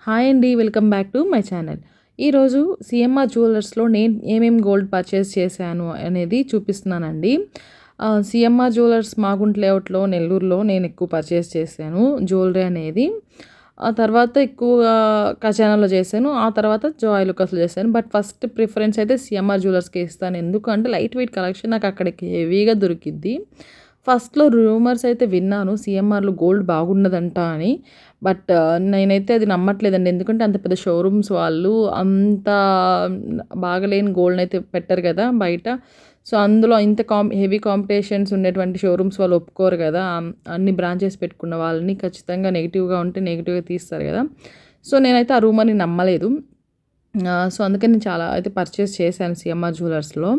Hi అండి. Welcome back to my channel. ఈరోజు CMR జ్యువెలర్స్‌లో నేను ఏమేమి గోల్డ్ పర్చేస్ చేశాను అనేది చూపిస్తున్నానండి. సీఎంఆర్ జ్యువెలర్స్ మాగుంట లేఅవుట్‌లో నెల్లూరులో నేను ఎక్కువ పర్చేస్ చేశాను జ్యువెలరీ అనేది. ఆ తర్వాత ఎక్కువగా ఖజానాలో చేశాను. ఆ తర్వాత జాయ్ లుకాస్‌లో చేశాను. బట్ ఫస్ట్ ప్రిఫరెన్స్ అయితే సీఎంఆర్ జ్యువెలర్స్‌కే ఇస్తాను. ఎందుకంటే లైట్ వెయిట్ కలెక్షన్ నాకు అక్కడికి హెవీగా దొరికిద్ది. ఫస్ట్‌లో రూమర్స్ అయితే విన్నాను సీఎంఆర్‌లో గోల్డ్ బాగున్నదంట అని. బట్ నేనైతే అది నమ్మట్లేదండి. ఎందుకంటే అంత పెద్ద షోరూమ్స్ వాళ్ళు అంత బాగలేని గోల్డ్‌నైతే పెట్టరు గదా బయట. సో, అందులో ఇంత హెవీ కాంపిటీషన్స్ ఉండేటువంటి షోరూమ్స్ వాళ్ళు ఒప్పుకోరు గదా! అన్ని బ్రాంచెస్ పెట్టుకున్న వాళ్ళని ఖచ్చితంగా నెగెటివ్‌గా ఉంటే నెగెటివ్‌గా తీస్తారు గదా! సో, నేనైతే ఆ రూమర్‌ని నమ్మలేదు. సో, అందుకని నేను చాలా అయితే పర్చేస్ చేశాను సీఎంఆర్ జ్యువెలర్స్‌లో.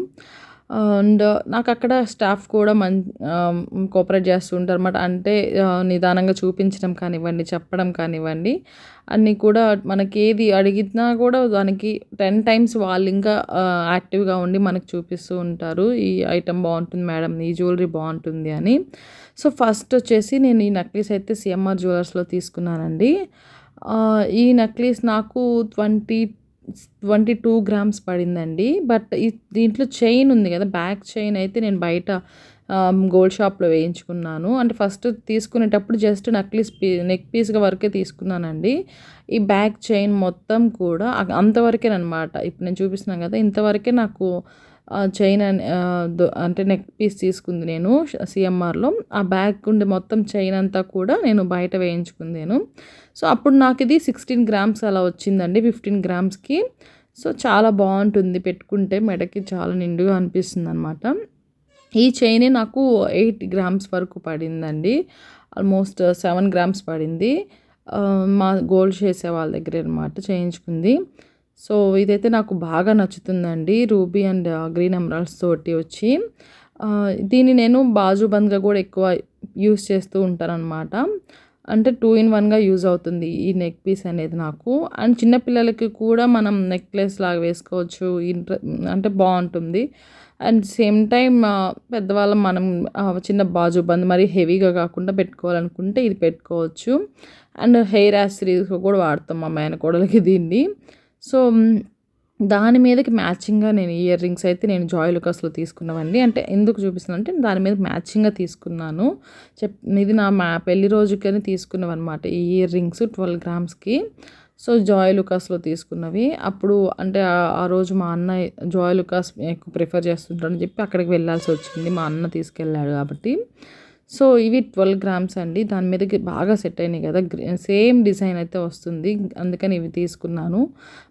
అండ్ నాకక్కడ స్టాఫ్ కూడా కోఆపరేట్ చేస్తూ ఉంటారన్నమాట. అంటే నిదానంగా చూపించడం కానివ్వండి, చెప్పడం కానివ్వండి, అన్నీ కూడా మనకేది అడిగినా కూడా దానికి 10 టైమ్స్ వాళ్ళింకా యాక్టివ్‌గా ఉండి మనకు చూపిస్తూ ఉంటారు. ఈ ఐటెమ్ బావుంటుంది మేడం, ఈ జ్యువెలరీ బావుంటుంది అని. సో, ఫస్ట్ వచ్చేసి నేను ఈ నెక్లెస్ అయితే సీఎంఆర్ జ్యువెలర్స్‌లో తీసుకున్నానండి. ఈ నెక్లెస్ నాకు 22 గ్రామ్స్ పడిందండి. బట్ దీంట్లో చైన్ ఉంది గదా! బ్యాక్ చైన్ అయితే నేను బయట గోల్డ్ షాప్‌లో వేయించుకున్నాను. అంటే ఫస్ట్ తీసుకునేటప్పుడు జస్ట్ నెక్ పీస్‌గా వరకే తీసుకున్నానండి. ఈ బ్యాక్ చైన్ మొత్తం కూడా అంతవరకేననమాట. ఇప్పుడు నేను చూపిస్తున్నాను గదా! ఇంతవరకే నాకు చైన్ అంటే నెక్ పీస్ తీసుకుంది నేను సీఎంఆర్‌లో. ఆ బ్యాక్ ఉండే మొత్తం చైన్ అంతా కూడా నేను బయట వేయించుకుందాను. సో, అప్పుడు నాకిది 16 గ్రామ్స్ అలా వచ్చిందండి 15 గ్రామ్స్‌కి. సో, చాలా బావుంటుంది పెట్టుకుంటే మెడకి చాలా నిండుగా అనిపిస్తుందనమాట. ఈ చైనే నాకు 8 గ్రామ్స్ వరకు పడిందండి. ఆల్మోస్ట్ 7 గ్రామ్స్ పడింది. మా గోల్డ్ చేసే వాళ్ళ దగ్గరే అనమాట చేయించుకుంది. సో, ఇదైతే నాకు బాగా నచ్చుతుందండి. రూబీ అండ్ గ్రీన్ ఎమరాల్డ్స్ తోటి వచ్చి. దీన్ని నేను బాజుబంద్‌గా గూడా ఎక్కువ యూజ్ చేస్తూ ఉంటాననమాట. అంటే 2 ఇన్ 1గా యూజ్ అవుతుంది ఈ నెక్ పీస్ అనేది నాకు. అండ్ చిన్న పిల్లలకి కూడా మనం నెక్లెస్ లాగా వేసుకోవచ్చు. అంటే బావుంటుంది. అండ్ సేమ్ టైమ్ పెద్దవాళ్ళం మనం చిన్న బాజుబంద్ మరి హెవీగా కాకుండా పెట్టుకోవాలనుకుంటే ఇది పెట్టుకోవచ్చు. అండ్ హెయిర్ యాక్సెసరీస్‌గా కూడా వాడతాం మా మేనకోడలికి దీన్ని. సో, దాని మీదకి మ్యాచింగ్‌గా నేను ఇయర్ రింగ్స్ అయితే నేను జాయ్ లుకాస్‌లో తీసుకున్నవండి. అంటే ఎందుకు చూపిస్తున్నానంటే దాని మీద మ్యాచింగ్‌గా తీసుకున్నాను. ఇది నా పెళ్లి రోజుకని తీసుకున్నవన్నమాట. ఈ ఇయర్ రింగ్స్ 12 గ్రామ్స్‌కి. సో, జాయ్ లుకాస్‌లో తీసుకున్నవి. అప్పుడు అంటే ఆ రోజు మా అన్నయ్య జాయ్ లుకాస్ ఎక్కువ ప్రిఫర్ చేస్తుంటాడని చెప్పి అక్కడికి వెళ్ళాల్సొచ్చింది. మా అన్న తీసుకెళ్ళాడు కాబట్టి. సో, ఇవి 12 గ్రామ్స్ అండి. దాని మీదకి బాగా సెట్ అయినాయి కదా! సేమ్ డిజైన్ అయితే వస్తుంది. అందుకని ఇవి తీసుకున్నాను.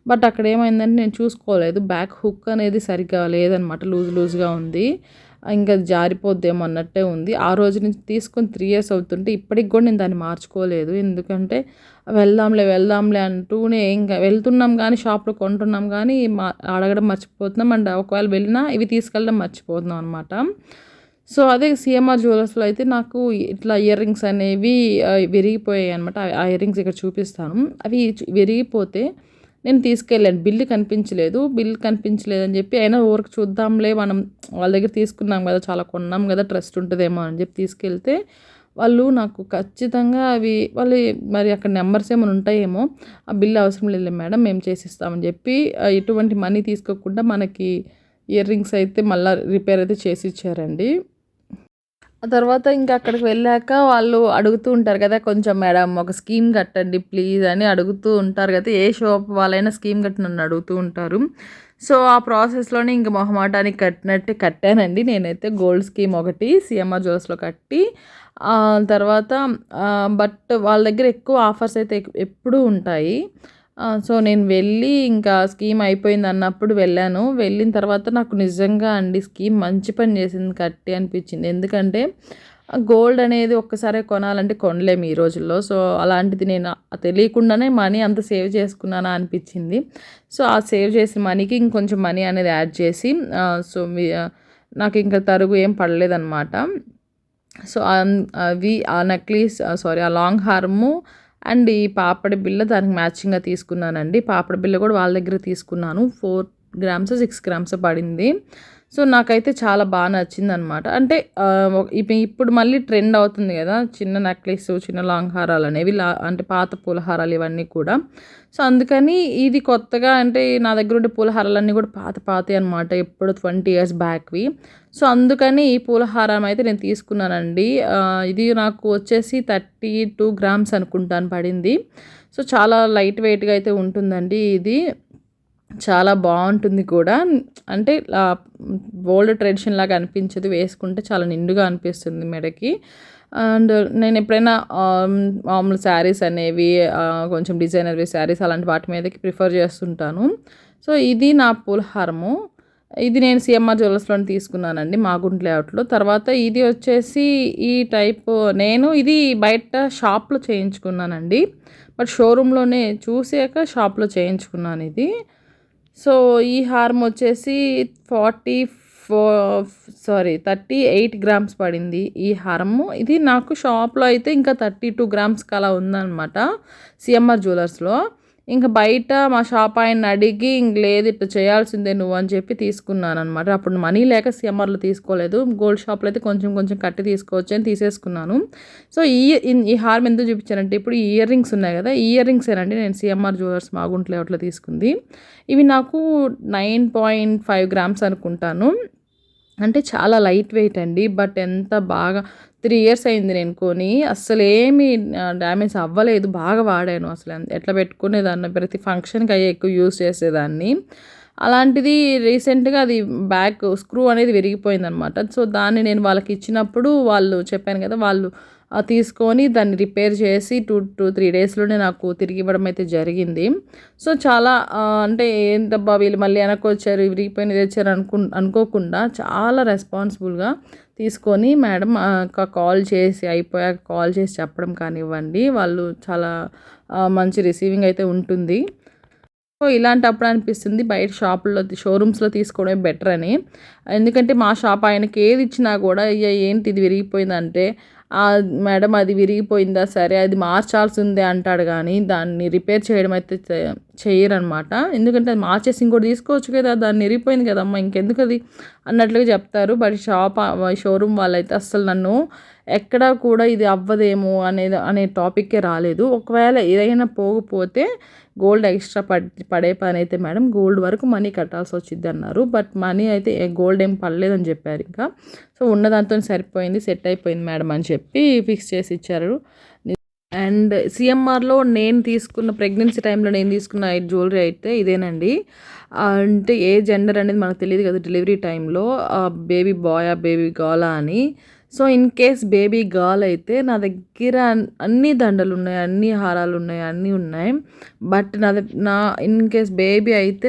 బట్ అక్కడ ఏమైందంటే నేను చూసుకోలేదు. బ్యాక్ హుక్ అనేది సరిగ్గా లేదనమాట. లూజ్‌గా ఉంది. ఇంకా జారిపోద్దేమో అన్నట్టే ఉంది. ఆ రోజు నుంచి తీసుకొని 3 ఇయర్స్ అవుతుంటే ఇప్పటికి కూడా నేను దాన్ని మార్చుకోలేదు. ఎందుకంటే వెళ్దాంలే అంటూనే ఇంకా వెళ్తున్నాం గానీ షాప్‌లో కొంటున్నాం గానీ అడగడం మర్చిపోతున్నాం. అండ్ ఒకవేళ వెళ్ళినా ఇవి తీసుకెళ్ళడం మర్చిపోతున్నాం అనమాట. సో, అదే సీఎంఆర్ జ్యువెలర్స్‌లో అయితే నాకు ఇట్లా ఇయర్ రింగ్స్ అనేవి విరిగిపోయాయనమాట. ఆ ఇయర్ రింగ్స్ ఇక్కడ చూపిస్తాను. అవి విరిగిపోతే నేను తీసుకెళ్ళాను. బిల్ కనిపించలేదని చెప్పి అయినా ఊరికే చూద్దాంలే మనం వాళ్ళ దగ్గర తీసుకున్నాం గదా! చాలా కొన్నాం గదా! ట్రస్ట్ ఉంటదేమో అని చెప్పి తీసుకెళ్తే వాళ్ళు నాకు ఖచ్చితంగా వాళ్ళు మరి అక్కడ నంబర్స్ ఏమైనా ఉంటాయేమో, ఆ బిల్ అవసరం లేదులే మేడం మేము చేసిస్తామని చెప్పి ఎటువంటి మనీ తీసుకోకుండా మనకి ఇయర్ రింగ్స్ అయితే మళ్ళా రిపేర్ అయితే చేసిచ్చారండి. ఆ తర్వాత ఇంకా అక్కడికి వెళ్ళాక వాళ్ళు అడుగుతూ ఉంటారు కదా! కొంచెం మేడం ఒక స్కీమ్ కట్టండి ప్లీజ్ అని అడుగుతూ ఉంటారు కదా! ఏ షాప్ వాళ్ళైనా స్కీమ్ కట్టి నన్ను అడుగుతూ ఉంటారు. సో, ఆ ప్రాసెస్‌లోనే ఇంక మొహమాటానికి కట్టినట్టే కట్టానండి. నేనైతే గోల్డ్ స్కీమ్ ఒకటి సీఎంఆర్ జ్యువెలర్స్‌లో కట్టి తర్వాత బట్ వాళ్ళ దగ్గర ఎక్కువ ఆఫర్స్ అయితే ఎప్పుడూ ఉంటాయి. సో, నేను వెళ్ళి ఇంకా స్కీమ్ అయిపోయిందన్నప్పుడు వెళ్ళాను. వెళ్ళిన తర్వాత నాకు నిజంగా అండి స్కీమ్ మంచి పని చేసింది కట్టి అనిపించింది. ఎందుకంటే గోల్డ్ అనేది ఒక్కసారే కొనాలంటే కొనలేము ఈ రోజుల్లో. సో, అలాంటిది నేను తెలియకుండానే మనీ అంత సేవ్ చేసుకున్నానా అనిపించింది. సో, ఆ సేవ్ చేసిన మనీకి ఇంకొంచెం మనీ అనేది యాడ్ చేసి సో, నాకు ఇంకా తరుగు ఏం పడలేదనమాట. సో, ఆ నెక్లెస్ ఆ లాంగ్ హారము అండ్ ఈ పాపడి బిళ్ళ దానికి మ్యాచింగ్‌గా తీసుకున్నానండి. పాపడి బిళ్ళ కూడా వాళ్ళ దగ్గర తీసుకున్నాను. 4 గ్రామ్సో, 6 గ్రామ్సో పడింది. సో, నాకైతే చాలా నచ్చిందనమాట. అంటే ఇప్పుడు మళ్ళీ ట్రెండ్ అవుతుంది గదా! చిన్న నెక్లెసు, చిన్న లాంగ్ హారాలనేవి అంటే పాత పూలహారాలు ఇవన్నీ కూడా. సో, అందుకని ఇది కొత్తగా అంటే నా దగ్గరుండే పూలహారాలన్నీ గూడా పాతయి అనమాట. ఎప్పుడో 20 ఇయర్స్ బ్యాక్‌వి. సో, అందుకని ఈ పూలహారం అయితే నేను తీసుకున్నానండి. ఇది నాకు వచ్చేసి 32 గ్రామ్స్ అనుకుంటాను పడింది. సో, చాలా లైట్ వెయిట్‌గా అయితే ఉంటుందండి ఇది. చాలా బావుంటుంది కూడా. అంటే ఓల్డ్ ట్రెడిషన్ లాగా అనిపించదు. వేసుకుంటే చాలా నిండుగా అనిపిస్తుంది మెడకి. అండ్ నేనెప్పుడైనా మామూలు శారీస్ అనేవి కొంచెం డిజైనర్‌వి శారీస్ అలాంటి వాటి మీదకి ప్రిఫర్ చేస్తుంటాను. సో, ఇది నా పూలహారము. ఇది నేను సీఎంఆర్ జ్యువెల్లర్స్‌లోనే తీసుకున్నానండి మాగుంట లేఅవుట్‌లో. తర్వాత ఇది వచ్చేసి ఈ టైపు నేను ఇది బయట షాప్‌లో చేయించుకున్నానండి. బట్ షోరూమ్‌లోనే చూసాక షాప్‌లో చేయించుకున్నానిది. సో, ఈ హారం వచ్చేసి 38 గ్రామ్స్ పడింది ఈ హారము. ఇది నాకు షాప్‌లో అయితే ఇంకా 32 గ్రామ్స్‌కి అలా ఉందనమాట సీఎంఆర్ జ్యువెల్లర్స్‌లో. ఇంక బయట మా షాప్ ఆయన్ని అడిగి లేదు ఇట్లా చేయాల్సిందే నువ్వు అని చెప్పి తీసుకున్నాననమాట. అప్పుడు మనీ లేక సీఎంఆర్‌లో తీసుకోలేదు. గోల్డ్ షాప్‌లో అయితే కొంచెం కొంచెం కట్టి తీసుకోవచ్చు అని తీసేసుకున్నాను. సో, ఈ హారం ఎందుకు చూపించానంటే ఇప్పుడు ఈ ఇయర్ రింగ్స్ ఉన్నాయి కదా! ఈ ఇయర్ రింగ్సేనండి నేను సీఎంఆర్ జ్యువెల్లర్స్ మాగుంట లేఅవుట్‌లో తీసుకుంది. ఇవి నాకు 9.5 గ్రామ్స్ అనుకుంటాను. అంటే చాలా లైట్ వెయిట్ అండి. బట్ ఎంత బాగా 3 ఇయర్స్ అయింది నేను కొని. అస్సలేమి డ్యామేజ్ అవ్వలేదు. బాగా వాడాను అసలు. ఎట్లా పెట్టుకునేదాన్ని ప్రతి ఫంక్షన్‌కి అయ్యే ఎక్కువ యూజ్ చేసేదాన్ని. అలాంటిది రీసెంట్‌గా అది బ్యాక్ స్క్రూ అనేది విరిగిపోయిందనమాట. సో, దాన్ని నేను వాళ్ళకి ఇచ్చినప్పుడు వాళ్ళు చెప్పాను కదా! వాళ్ళు తీసుకొని దాన్ని రిపేర్ చేసి 2-3 డేస్‌లోనే నాకు తిరిగి ఇవ్వడం అయితే జరిగింది. సో, చాలా అంటే ఏంటబ్బా వీళ్ళు మళ్ళీ వెనక్కొచ్చారు విరిగిపోయినది తెచ్చారు అనుకోకుండా చాలా రెస్పాన్సిబుల్‌గా తీసుకొని మేడం కాల్ చేసి అయిపోయాక కాల్ చేసి చెప్పడం కానివ్వండి, వాళ్ళు చాలా మంచి రిసీవింగ్ అయితే ఉంటుంది. సో, ఇలాంటప్పుడు అనిపిస్తుంది బయట షోరూమ్స్‌లో తీసుకోవడమే బెటర్ అని. ఎందుకంటే మా షాప్ ఆయనకి ఏది ఇచ్చినా కూడా అయ్యా ఏంటి ఇది విరిగిపోయిందంటే, మేడం అది విరిగిపోయిందా సరే అది మార్చాల్సిందే అంటాడు గానీ, దాన్ని రిపేర్ చేయడం అయితే చెయ్యరనమాట. ఎందుకంటే అది మార్చేసి ఇంకోటి తీసుకోవచ్చు కదా! దాన్ని ఇరిగిపోయింది కదమ్మా ఇంకెందుకది అన్నట్లుగా చెప్తారు. బట్ షోరూమ్ వాళ్ళైతే అస్సలు నన్ను ఎక్కడా కూడా ఇది అవ్వదేమో అనే టాపిక్కే రాలేదు. ఒకవేళ ఏదైనా పోతే గోల్డ్ ఎక్స్ట్రా పడే పనైతే మేడం గోల్డ్ వరకు మనీ కట్టాల్సి వచ్చిద్దన్నారు. బట్ మనీ అయితే గోల్డ్ ఏం పడలేదని చెప్పారు ఇంకా. సో, ఉన్నదాంతోనే సరిపోయింది సెట్ అయిపోయింది మేడం అని చెప్పి ఫిక్స్ చేసి ఇచ్చారు. అండ్ సీఎంఆర్‌లో నేను తీసుకున్న ప్రెగ్నెన్సీ టైంలో నేను తీసుకున్న జ్యువెలరీ అయితే ఇదేనండి. అంటే ఏ జెండర్ అనేది మనకు తెలీదు కదా! డెలివరీ టైంలో బేబీ బాయా, బేబీ గర్లా అని. So, in case baby girl అయితే నా దగ్గర అన్ని దండలున్నాయి, అన్ని హారాలున్నాయి, అన్నీ ఉన్నాయి. బట్ నా ఇన్ కేస్ బేబీ అయితే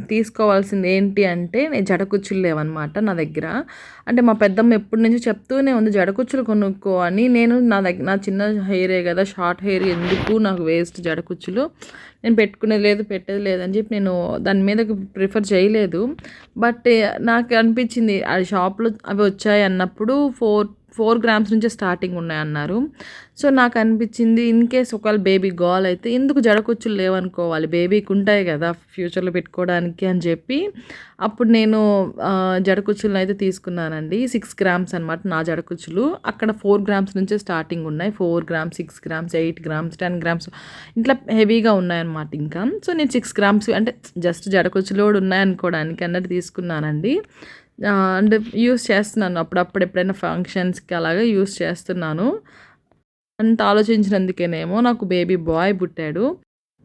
తీసుకోవాల్సింది ఏంటి అంటే జడకుచ్చులు లేవనమాట నా దగ్గర. అంటే మా పెద్దమ్మ ఎప్పటి నుంచో చెప్తూనే ఉంది జడకుచ్చులు కొనుక్కో అని. నేను నా చిన్న హెయిరే కదా! షార్ట్ హెయిర్ ఎందుకు నాకు వేస్ట్ జడకుచ్చులు. నేను పెట్టుకునేది లేదు, పెట్టేది లేదని చెప్పి నేను దాని మీద ప్రిఫర్ చేయలేదు. బట్ నాకు అనిపించింది అది షాప్‌లో అవి వచ్చాయి అన్నప్పుడు 4 గ్రామ్స్ నుంచే స్టార్టింగ్ ఉన్నాయన్నారు. సో, నాకు అనిపించింది ఇన్ కేస్ ఒకవేళ బేబీ గర్ల్ అయితే ఎందుకు జడకుచ్చులు లేవనుకోవాలి బేబీకి ఉంటాయి కదా! ఫ్యూచర్‌లో పెట్టుకోవడానికి అని చెప్పి అప్పుడు నేను జడకుచ్చులను అయితే తీసుకున్నానండి. 6 గ్రామ్స్ అనమాట నా జడకుచ్చులు. అక్కడ 4 గ్రామ్స్ నుంచే స్టార్టింగ్ ఉన్నాయి. 4 గ్రామ్స్, 6 గ్రామ్స్, 8 గ్రామ్స్, 10 గ్రామ్స్ ఇట్లా హెవీగా ఉన్నాయన్నమాట ఇంకా. సో, నేను 6 గ్రామ్స్ అంటే జస్ట్ జడకుచ్చులు కూడా ఉన్నాయనుకోవడానికి అన్నట్టు తీసుకున్నానండి. అండ్ యూజ్ చేస్తున్నాను అప్పుడప్పుడు ఎప్పుడైనా ఫంక్షన్స్‌కి అలాగా యూజ్ చేస్తున్నాను. అంత ఆలోచించినందుకేనేమో నాకు బేబీ బాయ్ పుట్టాడు.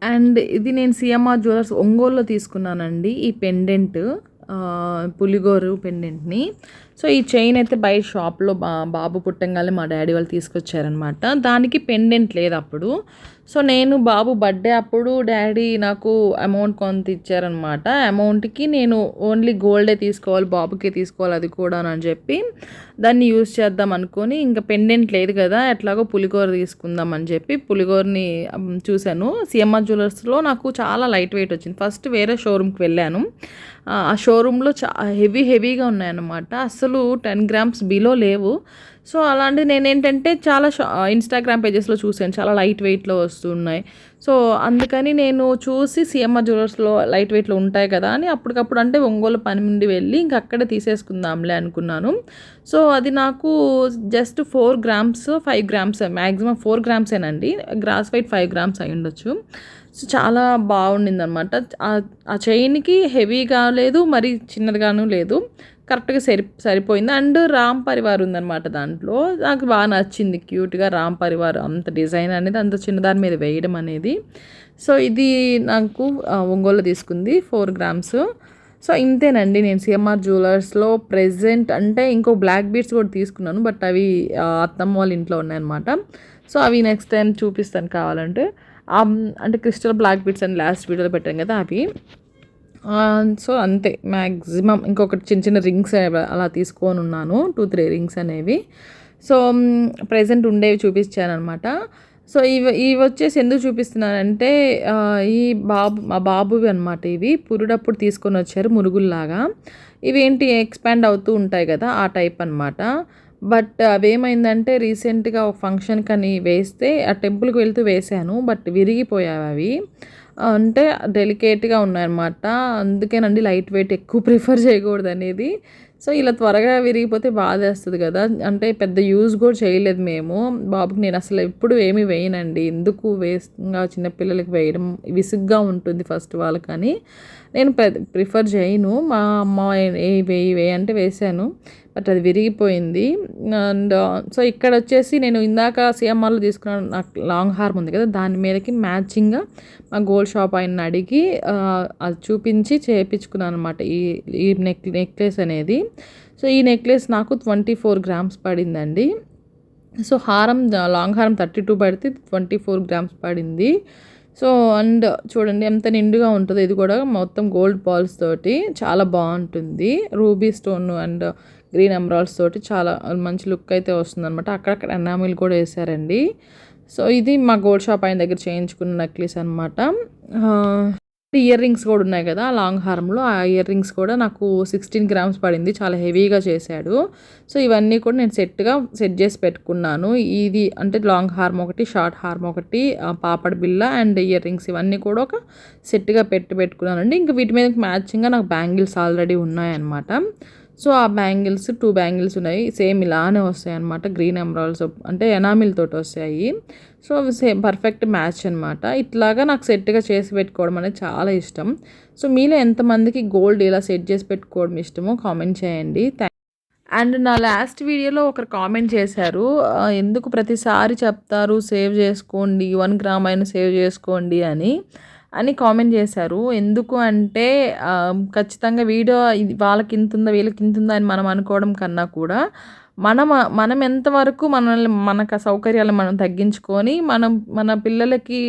అండ్ ఇది నేను సీఎంఆర్ జ్యువెల్లర్స్ ఒంగోలులో తీసుకున్నానండి ఈ పెండెంట్. పులిగోరు పెండెంట్‌ని. సో, ఈ చైన్ అయితే బయట షాప్‌లో బాబు పుట్టంగానే మా డ్యాడీ వాళ్ళు తీసుకొచ్చారనమాట. దానికి పెండెంట్ లేదప్పుడు. సో, నేను బాబు బర్త్‌డే అప్పుడు డ్యాడీ నాకు అమౌంట్ కొంత ఇచ్చారనమాట. అమౌంట్‌కి నేను ఓన్లీ గోల్డే తీసుకోవాలి, బాబుకే తీసుకోవాలి అది కూడానని చెప్పి దాన్ని యూజ్ చేద్దాం అనుకోని ఇంక పెండెంట్ లేదు కదా! ఎట్లాగో పులిగోర తీసుకుందాం అని చెప్పి పులిగోరని చూశాను. సీఎంఆర్ జ్యువెల్లర్స్‌లో నాకు చాలా లైట్ వెయిట్ వచ్చింది. ఫస్ట్ వేరే షోరూమ్‌కి వెళ్ళాను. ఆ షోరూమ్‌లో హెవీగా ఉన్నాయన్నమాట. అస్సలు 10 గ్రామ్స్ బిలో లేవు. సో, అలాంటిది నేనేంటంటే చాలా ఇన్‌స్టాగ్రామ్ పేజెస్‌లో చూసాను. చాలా లైట్ వెయిట్‌లో వస్తున్నాయి. సో, అందుకని నేను చూసి సీఎంఆర్ జ్యువెలర్స్‌లో లైట్ వెయిట్‌లో ఉంటాయి కదా అని అప్పటికప్పుడు అంటే ఒంగోలు పని నుండి వెళ్ళి ఇంక అక్కడే తీసేసుకుందాంలే అనుకున్నాను. సో, అది నాకు జస్ట్ 4 గ్రామ్స్, 5 గ్రామ్స్ మాక్సిమం 4 గ్రామ్సేనండి. గ్రాస్ వెయిట్ 5 గ్రామ్స్ అయ్యుండొచ్చు. సో, చాలా బాగుండిందనమాట. ఆ చైన్‌కి హెవీగా లేదు, మరీ చిన్నదిగాను లేదు. కరెక్ట్‌గా సరిపోయింది. అండ్ రామ్ పరివార్ ఉందనమాట దాంట్లో. నాకు బాగా నచ్చింది క్యూట్‌గా రామ్ పరివార్ అంత డిజైన్ అనేది అంత చిన్నదాని మీద వేయడం అనేది. సో, ఇది నాకు ఒంగోలులో తీసుకుంది 4 గ్రామ్స్. సో, ఇంతేనండి నేను సీఎంఆర్ జ్యువెలర్స్‌లో ప్రెజెంట్ అంటే ఇంకో బ్లాక్ బీడ్స్ కూడా తీసుకున్నాను. బట్ అవి అత్తమ్మ వాళ్ళ ఇంట్లో ఉన్నాయన్నమాట. సో, అవి నెక్స్ట్ టైమ్ చూపిస్తాను కావాలంటే. అంటే క్రిస్టల్ బ్లాక్ బీడ్స్ అని లాస్ట్ వీడియోలో పెట్టాను కదా అవి. సో, అంతే మ్యాక్సిమం ఇంకొకటి చిన్న చిన్న రింగ్స్ అలా తీసుకొనున్నాను. 2, 3 రింగ్స్ అనేవి. సో, ప్రెజెంట్ ఉండేవి చూపించాననమాట. సో, ఇవొచ్చేసి ఎందుకు చూపిస్తున్నానంటే ఈ మా బాబువి అనమాట ఇవి. పురుడప్పుడు తీసుకొనొచ్చారు మురుగుల్లాగా. ఇవేంటి ఎక్స్‌పాండ్ అవుతూ ఉంటాయి కదా! ఆ టైప్ అనమాట. బట్ అవేమైందంటే రీసెంట్‌గా ఒక ఫంక్షన్‌కని వేస్తే ఆ టెంపుల్‌కి వెళ్తూ వేశాను. బట్ విరిగిపోయావవి. అంటే డెలికేట్‌గా ఉన్నాయన్నమాట. అందుకేనండి లైట్ వెయిట్ ఎక్కువ ప్రిఫర్ చేయకూడదనేది. సో, ఇలా త్వరగా విరిగిపోతే బాధేస్తది గదా! అంటే పెద్ద యూజ్ గూడా చేయలేదు మేము. బాబుకి నేనసలు ఎప్పుడు ఏమి వేయనండి. ఎందుకు వేస్ట్‌గా చిన్న పిల్లలకి వేయడం విసుగ్గా ఉంటుంది ఫస్ట్ వాళ్ళకని. నేను ప్రిఫర్ చేయను. మా అమ్మ వెయ్యి అంటే వేశాను. బట్ అది విరిగిపోయింది. అండ్ సో, ఇక్కడొచ్చేసి నేను ఇందాక సీఎంఆర్‌లో తీసుకున్న నాకు లాంగ్ హార్మ్ ఉంది కదా! దాని మీదకి మ్యాచింగ్‌గా మా గోల్డ్ షాప్ ఆయన్ని అడిగి అది చూపించి చేపించుకున్నాననమాట. ఈ ఈ నెక్లెస్ అనేది. సో, ఈ నెక్లెస్ నాకు 24 గ్రామ్స్ పడిందండి. సో, లాంగ్ హారం 32 పడితే 24 గ్రామ్స్ పడింది. సో, అండ్ చూడండి ఎంత నిండుగా ఉంటదో ఇది కూడా మొత్తం గోల్డ్ బాల్స్ తోటి చాలా బావుంటుంది. Ruby stone and green emeralds తోటి చాలా మంచి లుక్ అయితే వస్తుందనమాట. అక్కడక్కడ ఎనామిల్ కూడా ఏసారండి. సో, ఇది మా గోల్డ్ షాప్ ఆయన దగ్గర చేయించుకున్న నెక్లెస్ అనమాట. ఇయర్ రింగ్స్ కూడా ఉన్నాయి కదా! లాంగ్ హారంలో ఆ ఇయర్ రింగ్స్ కూడా నాకు 16 గ్రామ్స్ పడింది. చాలా హెవీగా చేశాడు. సో, ఇవన్నీ కూడా నేను సెట్ చేసి పెట్టుకున్నాను. ఇది అంటే లాంగ్ హార్మ్ ఒకటి, షార్ట్ హార్మ్ ఒకటి, పాపడ్ బిళ్ళ అండ్ ఇయర్ రింగ్స్ ఇవన్నీ కూడా ఒక సెట్‌గా పెట్టుకున్నానండి. ఇంక వీటి మీదకి మ్యాచింగ్‌గా నాకు బ్యాంగిల్స్ ఆల్రెడీ ఉన్నాయన్నమాట. సో, ఆ బ్యాంగిల్స్ 2 బ్యాంగిల్స్ ఉన్నాయి. సేమ్ ఇలానే వస్తాయన్నమాట. గ్రీన్ ఎమరాల్డ్స్ అంటే ఎనామిల్ తోటి వస్తాయి. సో, అవి సేమ్ పర్ఫెక్ట్ మ్యాచ్ అనమాట. ఇట్లాగా నాకు సెట్‌గా చేసి పెట్టుకోవడం అనేది చాలా ఇష్టం. సో, మీలో ఎంతమందికి గోల్డ్ ఇలా సెట్ చేసి పెట్టుకోవడం ఇష్టమో కామెంట్ చేయండి. అండ్ నా లాస్ట్ వీడియోలో ఒకరు కామెంట్ చేశారు. ఎందుకు ప్రతిసారి చెప్తారు సేవ్ చేసుకోండి, 1 గ్రామ్ అయినా సేవ్ చేసుకోండి అని కామెంట్ చేశారు. ఎందుకు అంటే ఖచ్చితంగా వీడియో ఇది వాళ్ళకి ఇంతుందా, వీళ్ళకి ఇంతుందా అని మనం అనుకోవడం కన్నా కూడా మనం ఎంతవరకు మనకు సౌకర్యాలను మనం తగ్గించుకొని మన పిల్లలకి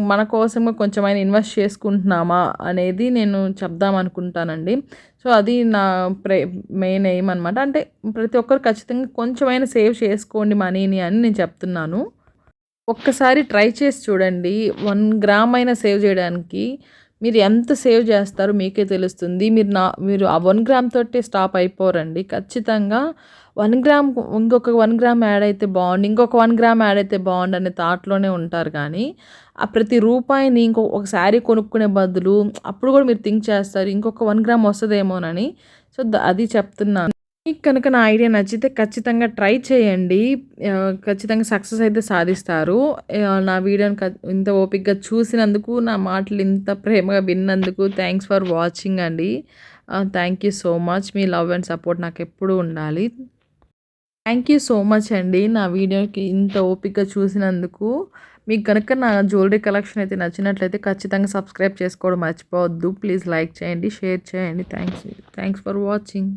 మన కోసంగా కొంచెమైనా ఇన్వెస్ట్ చేసుకుంటున్నామా అనేది నేను చెప్దాం అనుకుంటానండి. సో, అది నా మెయిన్ ఎయిమ్ అనమాట. అంటే ప్రతి ఒక్కరు ఖచ్చితంగా కొంచెమైనా సేవ్ చేసుకోండి మనీని అని నేను చెప్తున్నాను. ఒక్కసారి ట్రై చేసి చూడండి. 1 గ్రామ్ అయినా సేవ్ చేయడానికి మీరు ఎంత సేవ్ చేస్తారో మీకే తెలుస్తుంది. మీరు ఆ 1 గ్రామ్ తోటే స్టాప్ అయిపోరండి. ఖచ్చితంగా 1 గ్రామ్ ఇంకొక 1 గ్రామ్ యాడ్ అయితే బావుండు, ఇంకొక 1 గ్రామ్ యాడ్ అయితే బావుండు అనే థాట్‌లోనే ఉంటారు కానీ, ఆ ప్రతి రూపాయిని ఒక శారీ కొనుక్కునే బదులు అప్పుడు కూడా మీరు థింక్ చేస్తారు. ఇంకొక 1 గ్రామ్ వస్తదేమోనని. సో, అది చెప్తున్నాను. మీకు కనుక నా ఐడియా నచ్చితే ఖచ్చితంగా ట్రై చేయండి. ఖచ్చితంగా సక్సెస్ అయితే సాధిస్తారు. నా వీడియోని ఇంత ఓపికగా చూసినందుకు, నా మాటలు ఇంత ప్రేమగా విన్నందుకు థ్యాంక్స్ ఫర్ వాచింగ్ అండి. Thank you so much. Me love and support నాకెప్పుడూ ఉండాలి. థ్యాంక్ యూ సో మచ్ అండి. నా వీడియోకి ఇంత ఓపికగా చూసినందుకు. మీకు కనుక నా జ్యువెలరీ కలెక్షన్ అయితే నచ్చినట్లయితే ఖచ్చితంగా సబ్స్క్రైబ్ చేసుకోవడం మర్చిపోవద్దు. ప్లీజ్ లైక్ చేయండి, షేర్ చేయండి. Thanks for watching.